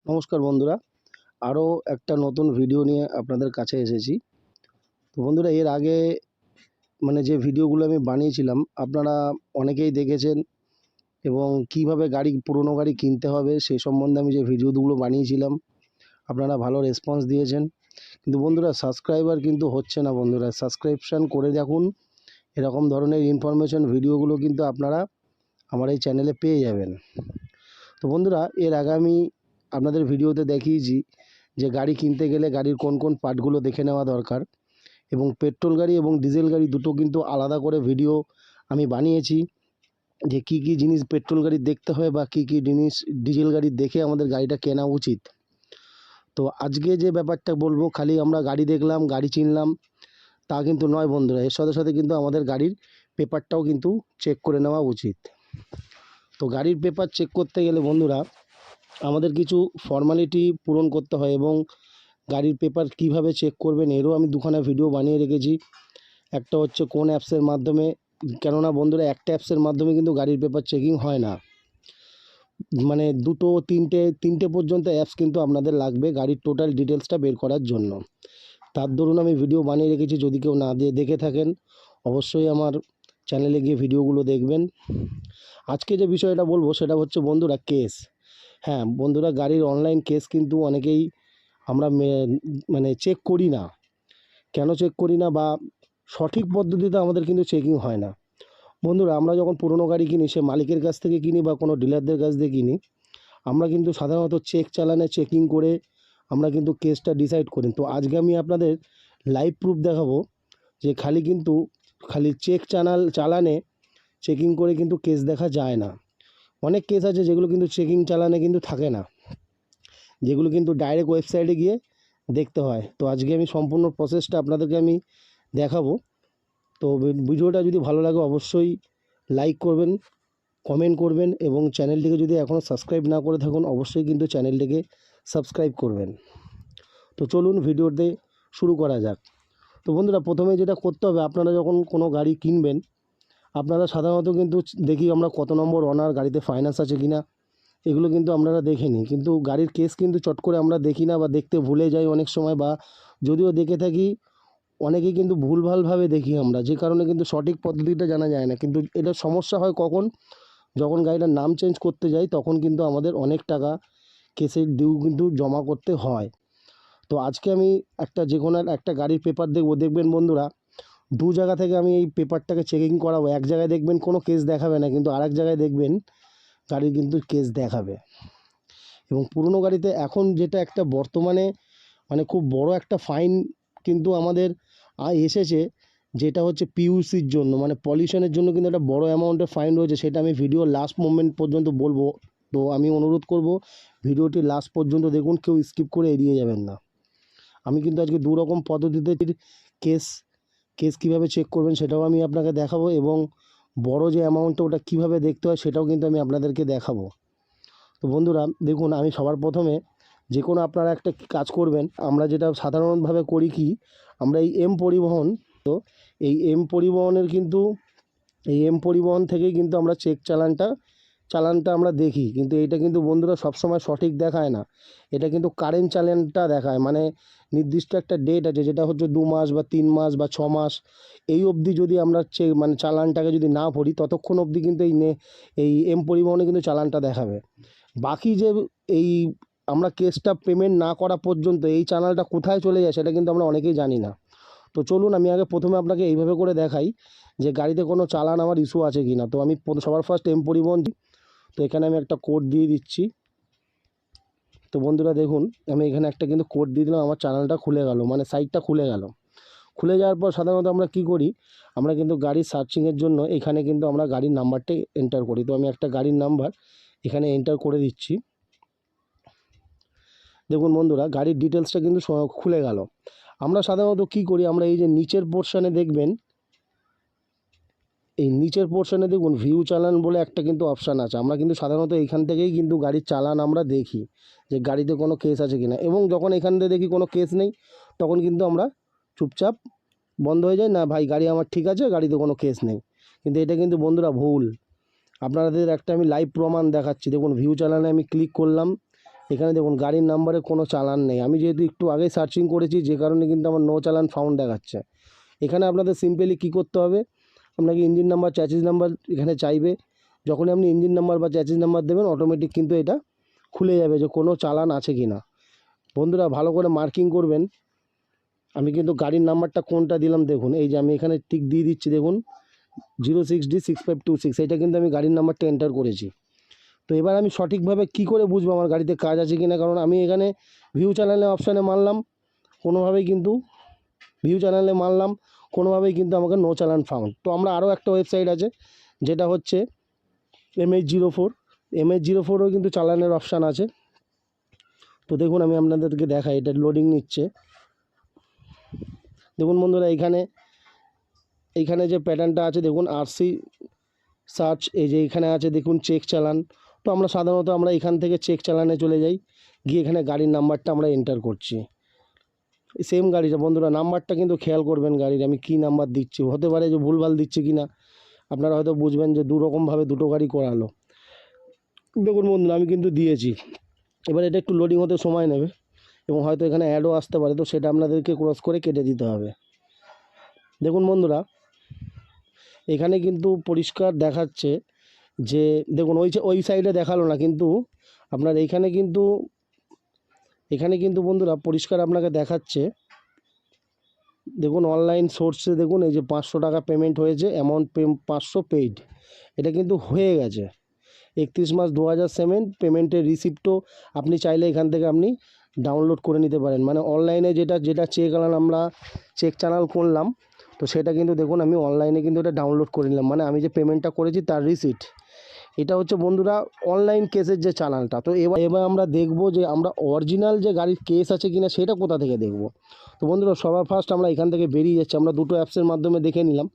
নমস্কার বন্ধুরা, আরও একটা নতুন ভিডিও নিয়ে আপনাদের কাছে এসেছি। তো বন্ধুরা, এর আগে যে ভিডিওগুলো আমি বানিয়েছিলাম আপনারা অনেকেই দেখেছেন, এবং কিভাবে পুরনো গাড়ি কিনতে হবে সেই সম্বন্ধে আমি যে ভিডিওগুলো বানিয়েছিলাম আপনারা ভালো রেসপন্স দিয়েছেন। কিন্তু বন্ধুরা, সাবস্ক্রাইবার কিন্তু হচ্ছে না। বন্ধুরা, সাবস্ক্রিপশান করে দেখুন, এরকম ধরনের ইনফরমেশন ভিডিওগুলো কিন্তু আপনারা আমার এই চ্যানেলে পেয়ে যাবেন। তো বন্ধুরা, এর আগে আমি আপনাদের ভিডিওতে দেখিয়েছি যে গাড়ি কিনতে গেলে গাড়ির কোন কোন পার্টগুলো দেখে নেওয়া দরকার, এবং পেট্রোল গাড়ি এবং ডিজেল গাড়ি দুটো কিন্তু আলাদা করে ভিডিও আমি বানিয়েছি, যে কি কি জিনিস পেট্রোল গাড়ি দেখতে হয় বা কি কি জিনিস ডিজেল গাড়ি দেখে আমাদের গাড়িটা কেনা উচিত। তো আজকে যে ব্যাপারটা বলবো, খালি আমরা গাড়ি দেখলাম, গাড়ি চিনলাম তা কিন্তু নয় বন্ধুরা, এর সাথে সাথে কিন্তু আমাদের গাড়ির পেপারটাও কিন্তু চেক করে নেওয়া উচিত। তো গাড়ির পেপার চেক করতে গেলে বন্ধুরা আমাদের কিছু ফর্মালিটি পূরণ করতে হয়, এবং গাড়ির পেপার কিভাবে চেক করবেন এরও আমি দুখানা ভিডিও বানিয়ে রেখেছি। একটা হচ্ছে কোন অ্যাপসের মাধ্যমে, কেননা বন্ধুরা একটা অ্যাপসের মাধ্যমে কিন্তু গাড়ির পেপার চেকিং হয় না, দুটো তিনটে পর্যন্ত অ্যাপস কিন্তু আপনাদের লাগবে গাড়ির টোটাল ডিটেলসটা বের করার জন্য। তার দরুন আমি ভিডিও বানিয়ে রেখেছি, যদি কেউ না দেখে থাকেন অবশ্যই আমার চ্যানেলে গিয়ে ভিডিওগুলো দেখবেন। আজকে যে বিষয়টা বলবো সেটা হচ্ছে বন্ধুরা কেস। হ্যাঁ বন্ধুরা, গাড়ির অনলাইন কেস কিন্তু অনেকেই আমরা চেক করি না। কেন চেক করি না, বা সঠিক পদ্ধতিতে আমাদের কিন্তু চেকিং হয় না। বন্ধুরা, আমরা যখন পুরনো গাড়ি কিনি, সে মালিকের কাছ থেকে কিনি বা কোনো ডিলারদের কাছ থেকে কিনি, আমরা কিন্তু সাধারণত চালানে চেকিং করে আমরা কিন্তু কেসটা ডিসাইড করি। তো আজকে আমি আপনাদের লাইভ প্রুফ দেখাবো যে খালি চালানে চেকিং করে কিন্তু কেস দেখা যায় না। অনেক কেস আছে যেগুলো কিন্তু চেকিং চালানে কিন্তু থাকে না, যেগুলো কিন্তু ডাইরেক্ট ওয়েবসাইটে গিয়ে দেখতে হয়। তো আজকে আমি সম্পূর্ণ প্রসেসটা আপনাদেরকে আমি দেখাবো। তো ভিডিওটা যদি ভালো লাগে অবশ্যই লাইক করবেন, কমেন্ট করবেন, এবং চ্যানেলটিকে যদি এখনও সাবস্ক্রাইব না করে থাকুন অবশ্যই কিন্তু চ্যানেলটিকে সাবস্ক্রাইব করবেন। তো চলুন ভিডিওতে শুরু করা যাক। তো বন্ধুরা, প্রথমে যেটা করতে হবে, আপনারা যখন কোনো গাড়ি কিনবেন আপনারা সাধারণত কিন্তু দেখি আমরা কত নম্বর অনার, গাড়িতে ফাইন্যান্স আছে কিনা, এগুলো কিন্তু আপনারা দেখে নিই। কিন্তু গাড়ির কেস কিন্তু চট করে আমরা দেখি না, বা দেখতে ভুলে যাই অনেক সময়, বা যদিও দেখে থাকি অনেকেই কিন্তু ভুলভালভাবে দেখি আমরা, যে কারণে কিন্তু সঠিক পদ্ধতিটা জানা যায় না। কিন্তু এটা সমস্যা হয় কখন, যখন গাড়িটার নাম চেঞ্জ করতে যাই তখন কিন্তু আমাদের অনেক টাকা কেসের ডিউ কিন্তু জমা করতে হয়। তো আজকে আমি যে কোনো একটা গাড়ির পেপার দেখবেন বন্ধুরা, দু জায়গা থেকে আমি এই পেপারটাকে চেকিং করাবো। এক জায়গায় দেখবেন কোনো কেস দেখাবে না, কিন্তু আরেক জায়গায় দেখবেন গাড়ির কিন্তু কেস দেখাবে। এবং পুরনো গাড়িতে এখন যেটা একটা বর্তমানে খুব বড় একটা ফাইন কিন্তু আমাদের এসেছে, যেটা হচ্ছে পিইউসির জন্য, পলিউশনের জন্য কিন্তু একটা বড় অ্যামাউন্টের ফাইন রয়েছে। সেটা আমি ভিডিও লাস্ট মোমেন্ট পর্যন্ত বলবো। তো আমি অনুরোধ করব ভিডিওটি লাস্ট পর্যন্ত দেখুন, কেউ স্কিপ করে এড়িয়ে যাবেন না। আমি কিন্তু আজকে দু রকম পদ্ধতিতে কেস কেস কীভাবে চেক করবেন সেটাও আমি আপনাকে দেখাবো, এবং বড় যে অ্যামাউন্টটা ওটা কীভাবে দেখতে হয় সেটাও কিন্তু আমি আপনাদেরকে দেখাবো। তো বন্ধুরা দেখুন, আমি সবার প্রথমে যে কোনো আপনারা একটা কাজ করবেন, আমরা যেটা সাধারণভাবে করি কি, আমরা এই পরিবহন, তো এই পরিবহন থেকেই কিন্তু আমরা চালানটা আমরা দেখি। কিন্তু এইটা কিন্তু বন্ধুরা সবসময় সঠিক দেখায় না, এটা কিন্তু কারেন্ট চালানটা দেখায়। নির্দিষ্ট একটা ডেট আছে, যেটা হচ্ছে 2 মাস বা 3 মাস বা 6 মাস, এই অবধি যদি আমরা চালানটাকে যদি না ভরি ততক্ষণ অবধি কিন্তু এই পরিবহনে কিন্তু চালানটা দেখাবে। বাকি যে এই আমরা কেসটা পেমেন্ট না করা পর্যন্ত এই চালানটা কোথায় চলে যায় সেটা কিন্তু আমরা অনেকেই জানি না। তো চলুন আমি আগে প্রথমে আপনাকে এইভাবে করে দেখাই যে গাড়িতে কোনো চালান আমার ইস্যু আছে কি না। তো আমি সবার ফার্স্ট পরিবহন, তো এখানে আমি একটা কোড দিয়ে দিচ্ছি। তো বন্ধুরা দেখুন, আমি এখানে একটা কিন্তু কোড দিয়ে দিলাম, আমার চালানটা খুলে গেল, সাইটটা খুলে গেল। খুলে যাওয়ার পর সাধারণত আমরা কি করি, আমরা কিন্তু গাড়ির সার্চিংয়ের জন্য এখানে কিন্তু আমরা গাড়ির নাম্বারটা এন্টার করি। তো আমি একটা গাড়ির নাম্বার এখানে এন্টার করে দিচ্ছি। দেখুন বন্ধুরা, গাড়ির ডিটেলসটা কিন্তু খুলে গেল। আমরা সাধারণত কি করি, আমরা এই যে নিচের পোর্শনে দেখবেন, এই নিচের পোর্শনে দেখুন ভিউ চালান বলে একটা কিন্তু অপশান আছে। আমরা কিন্তু সাধারণত এইখান থেকেই কিন্তু গাড়ির চালান আমরা দেখি যে গাড়িতে কোনো কেস আছে কিনা, এবং যখন এখান থেকে দেখি কোনো কেস নেই তখন কিন্তু আমরা চুপচাপ বন্ধ হয়ে যায়, না ভাই গাড়ি আমার ঠিক আছে, গাড়িতে কোনো কেস নেই। কিন্তু এটা কিন্তু বন্ধুরা ভুল। আপনাদের একটা আমি লাইভ প্রমাণ দেখাচ্ছি। দেখুন ভিউ চালানে আমি ক্লিক করলাম, এখানে দেখুন গাড়ির নাম্বারে কোনো চালান নেই। আমি যেহেতু একটু আগেই সার্চিং করেছি, যে কারণে কিন্তু আমার নো চালান ফাউন্ড দেখাচ্ছে। এখানে আপনাদের সিম্পলি কী করতে হবে, আপনাকে ইঞ্জিন নাম্বার, চ্যাসিস নাম্বার এখানে চাইবে। যখনই আপনি ইঞ্জিন নাম্বার বা চ্যাসিস নাম্বার দেবেন, অটোমেটিক কিন্তু এটা খুলে যাবে যে কোনো চালান আছে কি না। বন্ধুরা ভালো করে মার্কিং করবেন। আমি কিন্তু গাড়ির নাম্বারটা কোনটা দিলাম দেখুন, এই যে আমি এখানে টিক দিয়ে দিচ্ছি দেখুন 06D6526, এটা কিন্তু আমি গাড়ির নাম্বারটা এন্টার করেছি। তো এবার আমি সঠিকভাবে কি করে বুঝবো আমার গাড়িতে কাজ আছে কি না, কারণ আমি এখানে ভিউ চ্যানেলে অপশানে মারলাম, কোনোভাবেই কিন্তু আমাকে নো চালান ফাউন্ড। তো আমরা আরও একটা ওয়েবসাইট আছে যেটা হচ্ছে MH04, MH04ও কিন্তু চালানের অপশান আছে। তো দেখুন আমি আপনাদেরকে দেখাই, এটা লোডিং নিচ্ছে। দেখুন বন্ধুরা এইখানে যে প্যাটার্নটা আছে দেখুন, RC সার্চ, এই যে এখানে আছে দেখুন চেক চালান। তো আমরা সাধারণত এখান থেকে চেক চালানে চলে যাই, গিয়ে এখানে গাড়ির নাম্বারটা আমরা এন্টার করছি। সেম গাড়িটা বন্ধুরা, নাম্বারটা কিন্তু খেয়াল করবেন গাড়ির আমি কি নাম্বার দিচ্ছি, হতে পারে যে ভুলভাল দিচ্ছি কি না। আপনারা হয়তো বুঝবেন যে দুরকমভাবে দুটো গাড়ি করালো। দেখুন বন্ধুরা আমি কিন্তু দিয়েছি। এবার এটা একটু লোডিং হতে সময় নেবে এবং হয়তো এখানে অ্যাডও আসতে পারে, তো সেটা আপনাদেরকে ক্রস করে কেটে দিতে হবে। দেখুন বন্ধুরা এখানে কিন্তু পরিষ্কার দেখাচ্ছে যে দেখুন ওই সাইডে দেখালো না, কিন্তু আপনার এখানে কিন্তু বন্ধুরা পরিষ্কার আপনাকে দেখাচ্ছে। দেখুন অনলাইন সোর্সে দেখুন এই যে 500 টাকা পেমেন্ট হয়েছে, অ্যামাউন্ট 500 পেইড, এটা কিন্তু হয়ে গেছে। 31/5/2007 পেমেন্টের রিসিপ্টও আপনি চাইলে এখান থেকে আপনি ডাউনলোড করে নিতে পারেন। মানে অনলাইনে যেটা চেক চালান করলাম, তো সেটা কিন্তু দেখুন আমি অনলাইনে কিন্তু এটা ডাউনলোড করে নিলাম, মানে আমি যে পেমেন্টটা করেছি তার রিসিপ্ট। এটা হচ্ছে বন্ধুরা অনলাইন কেসের যে চালানটা। তো এবার আমরা দেখব যে আমরা অরিজিনাল যে গাড়ির কেস আছে কিনা সেটা কোথা থেকে দেখব। তো বন্ধুরা সবার ফার্স্ট আমরা এখান থেকে বেরিয়ে যাচ্ছি, আমরা দুটো অ্যাপসের মাধ্যমে দেখে নিলাম।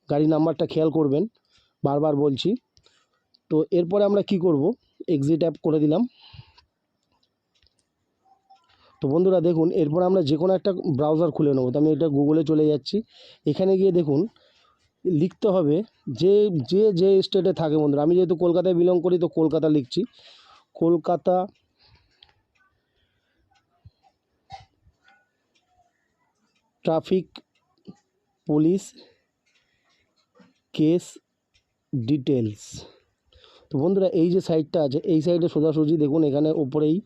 গাড়ির নাম্বারটা খেয়াল করবেন, বারবার বলছি। তো এরপরে আমরা কি করব, এক্সিট অ্যাপ করে দিলাম। তো বন্ধুরা দেখুন এরপর আমরা যে কোনো একটা ব্রাউজার খুলে নেব। তো আমি এটা গুগলে চলে যাচ্ছি। এখানে গিয়ে দেখুন লিখতে হবে যে স্টেটে থাকে বন্ধুরা, আমি যেহেতু কলকাতায় বিলং করি তো কলকাতা লিখছি। Kolkata traffic police case details. তো বন্ধুরা এই যে সাইটটা আছে, এই সাইডে সোজাসুজি দেখুন এখানে ওপরেই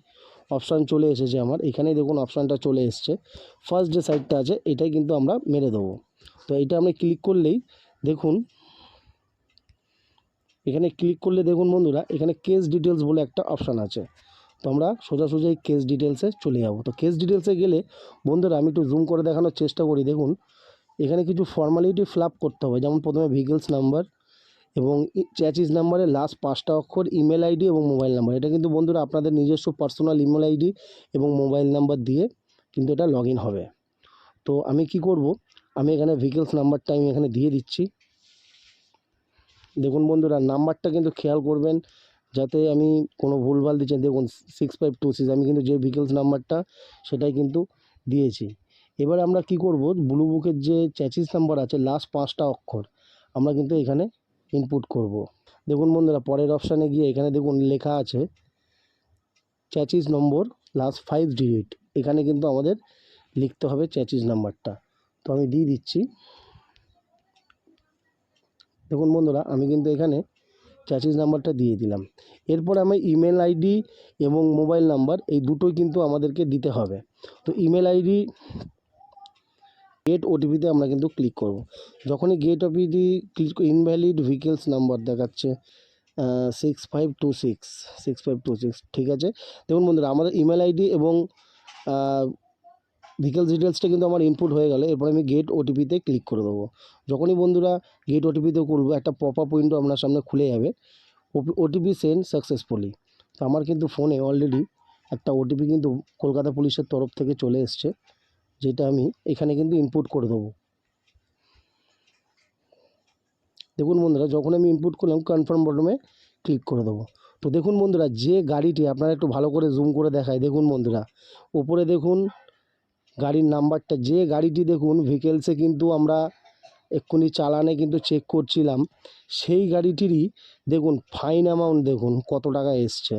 অপশান চলে এসেছে আমার, এখানেই দেখুন অপশানটা চলে এসছে। ফার্স্ট যে সাইটটা আছে এটাই কিন্তু আমরা মেরে দেবো। তো এটা আমি ক্লিক করলেই দেখুন, এখানে ক্লিক করলে দেখুন বন্ধুরা এখানে কেস ডিটেলস বলে একটা অপশান আছে। তো আমরা সোজাসুজি এই কেস ডিটেলসে চলে যাব। তো কেস ডিটেলসে গেলে বন্ধুরা আমি একটু জুম করে দেখানোর চেষ্টা করি। দেখুন এখানে কিছু ফর্মালিটি ফিল আপ করতে হবে, যেমন প্রথমে ভেহিকলস নাম্বার এবং চ্যাসিস নাম্বারের লাস্ট 5টা অক্ষর, ইমেল আইডি এবং মোবাইল নাম্বার। এটা কিন্তু বন্ধুরা আপনাদের নিজস্ব পার্সোনাল ইমেল আইডি এবং মোবাইল নাম্বার দিয়ে কিন্তু এটা লগ ইন হবে। তো আমি কি করব, আমি এখানে ভেহিকলস নাম্বারটা আমি এখানে দিয়ে দিচ্ছি। দেখুন বন্ধুরা নাম্বারটা কিন্তু খেয়াল করবেন যাতে আমি কোনো ভুলভাল দিচ্ছি। দেখুন 6526, আমি কিন্তু যে ভেহিকলস নাম্বারটা সেটাই কিন্তু দিয়েছি। এবার আমরা কি করব, ব্লু বুকের যে চ্যাসিস নাম্বার আছে লাস্ট 5টা অক্ষর আমরা কিন্তু এখানে ইনপুট করব। দেখুন বন্ধুরা পরের অপশানে গিয়ে এখানে দেখুন লেখা আছে চ্যাসিস নম্বর লাস্ট 5 ডিজিট, এখানে কিন্তু আমাদের লিখতে হবে চ্যাসিস নাম্বারটা। তো আমি দিয়ে দিচ্ছি। দেখুন বন্ধুরা আমি কিন্তু এখানে চ্যাসিস নাম্বারটা দিয়ে দিলাম। এরপর আমি ইমেল আইডি এবং মোবাইল নাম্বার এই দুটোই কিন্তু আমাদেরকে দিতে হবে। তো ইমেল আইডি গেট ওটিপিতে আমরা কিন্তু ক্লিক করব। যখনই gate OTP click, invalid vehicles number দেখাচ্ছে 6526, ঠিক আছে। দেখুন বন্ধুরা আমাদের ইমেল আইডি এবং ভেহিকলস ডিটেলসটা কিন্তু আমার ইনপুট হয়ে গেলে এরপর আমি গেট ওটিপিতে ক্লিক করে দেবো। যখনই বন্ধুরা গেট ওটিপিতে করবো একটা পপ আপ উইন্ডো আপনার সামনে খুলে যাবে, ওটিপি সেন্ড সাকসেসফুলি। তো আমার কিন্তু ফোনে অলরেডি একটা ওটিপি কিন্তু কলকাতা পুলিশের তরফ থেকে চলে এসছে, যেটা আমি এখানে কিন্তু ইনপুট করে দেবো। দেখুন বন্ধুরা যখন আমি ইনপুট করলাম কনফার্ম বটনে ক্লিক করে দেবো। তো দেখুন বন্ধুরা যে গাড়িটি আপনারা একটু ভালো করে জুম করে দেখায়, দেখুন বন্ধুরা উপরে দেখুন গাড়ির নাম্বারটা, যে গাড়িটি দেখুন ভেহিকেলসে কিন্তু আমরা এক্ষুনি চালানে কিন্তু চেক করছিলাম, সেই গাড়িটিরই দেখুন ফাইন অ্যামাউন্ট দেখুন কত টাকা এসছে।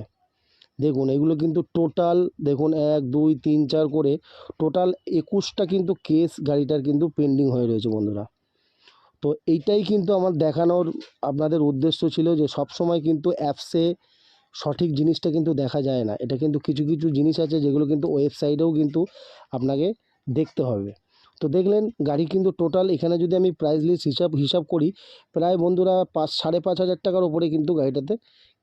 দেখুন এগুলো কিন্তু টোটাল দেখুন 1 2 3 4 করে টোটাল 21টা কিন্তু কেস গাড়িটার কিন্তু পেন্ডিং হয়ে রয়েছে বন্ধুরা। তো এইটাই কিন্তু আমার দেখানোর আপনাদের উদ্দেশ্য ছিল যে সব সময় কিন্তু অ্যাপসে সঠিক জিনিসটা কিন্তু দেখা যায় না। এটা কিন্তু কিছু কিছু জিনিস আছে যেগুলো কিন্তু ওয়েবসাইটেও কিন্তু আপনাকে দেখতে হবে। তো দেখলেন গাড়ি কিন্তু টোটাল এখানে যদি আমি প্রাইস লিস্ট হিসাব করি প্রায় বন্ধুরা 5,500 টাকার ওপরে কিন্তু গাড়িটাতে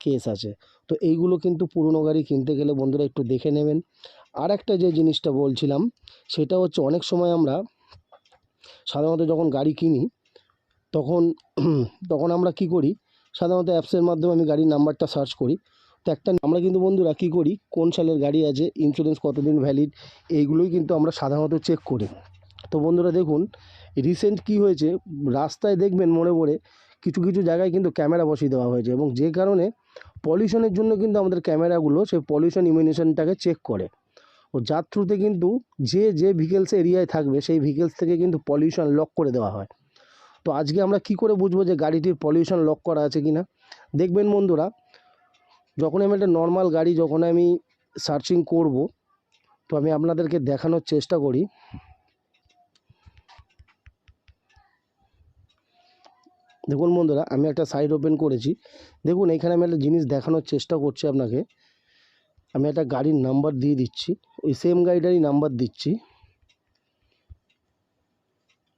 কেস আছে। তো এইগুলো কিন্তু পুরনো গাড়ি কিনতে গেলে বন্ধুরা একটু দেখে নেবেন। আর একটা যে জিনিসটা বলছিলাম সেটা হচ্ছে অনেক সময় আমরা সাধারণত যখন গাড়ি কিনি তখন তখন আমরা কি করি, সাধারণত অ্যাপসের মাধ্যমে আমি গাড়ির নাম্বারটা সার্চ করি। তো একটা আমরা কিন্তু বন্ধুরা কী করি, কোন সালের গাড়ি আছে, ইন্স্যুরেন্স কতদিন ভ্যালিড, এইগুলোই কিন্তু আমরা সাধারণত চেক করি। তো বন্ধুরা দেখুন রিসেন্ট কি হয়েছে, রাস্তায় দেখবেন মোড়ে মোড়ে কিছু কিছু জায়গায় কিন্তু ক্যামেরা বসিয়ে দেওয়া হয়েছে এবং যে কারণে পলিউশনের জন্য কিন্তু আমাদের ক্যামেরাগুলো সেই পলিউশন ইমিনেশনটাকে চেক করে। ও যার থ্রুতে কিন্তু যে ভেহিকেলস এরিয়ায় থাকবে সেই ভেহিকেলস থেকে কিন্তু পলিউশন লক করে দেওয়া হয়। তো আজকে আমরা কি করে বুঝবো যে গাড়িটির পলিউশন লক করা আছে কি না? দেখবেন বন্ধুরা যখন আমি একটা নর্মাল গাড়ি যখন আমি সার্চিং করব, তো আমি আপনাদেরকে দেখানোর চেষ্টা করি। দেখুন বন্ধুরা আমি একটা সাইট ওপেন করেছি, দেখুন এখানে আমি একটা জিনিস দেখানোর চেষ্টা করছি আপনাকে। আমি একটা গাড়ির নাম্বার দিয়ে দিচ্ছি, ওই সেম গাড়িটারই নাম্বার দিচ্ছি।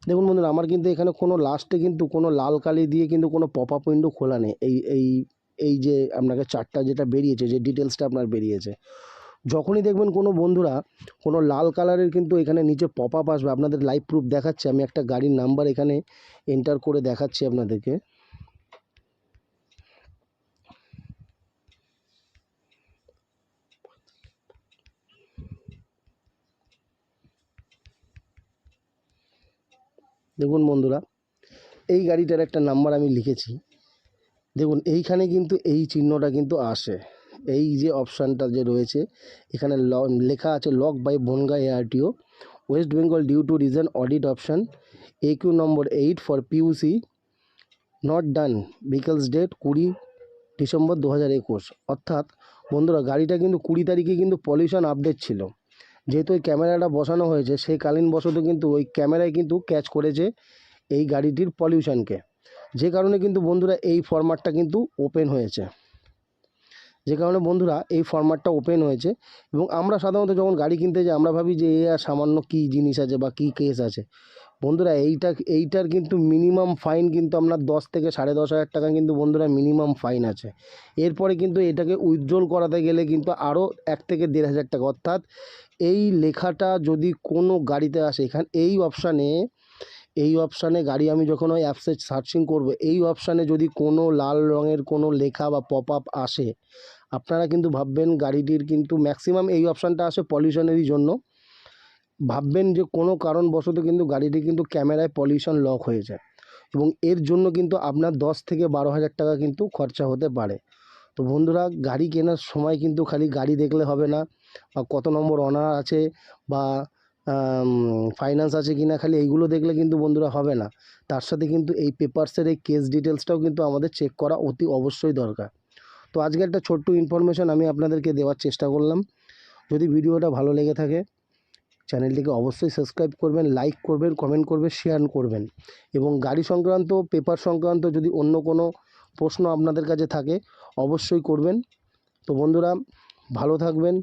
দেখুন বন্ধুরা আমার কিন্তু এখানে কোনো লাস্টে কিন্তু কোনো লাল কালি দিয়ে কিন্তু কোনো পপ আপ উইন্ডো খোলা নেই। এই যে আপনাকে চারটা যেটা বেরিয়েছে, যে ডিটেলসটা আপনার বেরিয়েছে, যখনই দেখবেন কোনো বন্ধুরা কোনো লাল কালারের কিন্তু এখানে নিচে পপ আপ আসবে, আপনাদের লাইভ প্রুফ দেখাচ্ছে। আমি একটা গাড়ির নাম্বার এখানে এন্টার করে দেখাচ্ছি আপনাদেরকে। দেখুন বন্ধুরা এই গাড়িটার একটা নাম্বার আমি লিখেছি, দেখুন এইখানে কিন্তু এই চিহ্নটা কিন্তু আসে, এই যে অপশানটা যে রয়েছে এখানে লেখা আছে lock by Bongaon ARTO West Bengal due to reason audit option AQ number 8 for PUC not done vehicles date 20 December 2021। অর্থাৎ বন্ধুরা গাড়িটা কিন্তু 20 তারিখে কিন্তু পলিউশন আপডেট ছিল, যেহেতু ওই ক্যামেরাটা বসানো হয়েছে সেই কালীন বশত কিন্তু ওই ক্যামেরায় কিন্তু ক্যাচ করেছে এই গাড়িটির পলিউশনকে, যে কারণে কিন্তু বন্ধুরা এই ফরম্যাটটা কিন্তু ওপেন হয়েছে, যে কারণে বন্ধুরা এই ফরম্যাটটা ওপেন হয়েছে। এবং আমরা সাধারণত যখন গাড়ি কিনতে যাই আমরা ভাবি যে এ আর সামান্য কী জিনিস আছে বা কী কেস আছে, বন্ধুরা এইটার কিন্তু মিনিমাম ফাইন কিন্তু আপনার 10 থেকে 10,500 টাকা কিন্তু বন্ধুরা মিনিমাম ফাইন আছে। এরপরে কিন্তু এটাকে উইথড্রল করাতে গেলে কিন্তু আরও 1 থেকে 1,500 টাকা। অর্থাৎ এই লেখাটা যদি কোনো গাড়িতে আসে এখানে এই অপশানে গাড়ি আমি যখন ওই অ্যাপসে সার্চিং করব, এই অপশানে যদি কোনো লাল রঙের কোনো লেখা বা পপ আপ আসে, আপনারা কিন্তু ভাববেন গাড়িটির কিন্তু ম্যাক্সিমাম এই অপশানটা আসে পলিউশনেরই জন্য, ভাববেন যে কোনো কারণবশত কিন্তু গাড়িটি কিন্তু ক্যামেরায় পলিউশন লক হয়ে যায় এবং এর জন্য কিন্তু আপনার 10 থেকে 12,000 টাকা কিন্তু খরচা হতে পারে। তো বন্ধুরা গাড়ি কেনার সময় কিন্তু খালি গাড়ি দেখলে হবে না, বা কত নম্বর অনার আছে বা ফাইন্যান্স আছে কি না খালি এইগুলো দেখলে কিন্তু বন্ধুরা হবে না, তার সাথে কিন্তু এই পেপারসের এই কেস ডিটেলসটাও কিন্তু আমাদের চেক করা অতি অবশ্যই দরকার। তো আজকে একটা ছোট্ট ইনফরমেশন আমি আপনাদেরকে দেওয়ার চেষ্টা করলাম। যদি ভিডিওটা ভালো লেগে থাকে চ্যানেলটিকে অবশ্যই সাবস্ক্রাইব করবেন, লাইক করবেন, কমেন্ট করবেন, শেয়ার করবেন এবং গাড়ি সংক্রান্ত পেপার সংক্রান্ত যদি অন্য কোনো প্রশ্ন আপনাদের কাছে থাকে অবশ্যই করবেন। তো বন্ধুরা ভালো থাকবেন,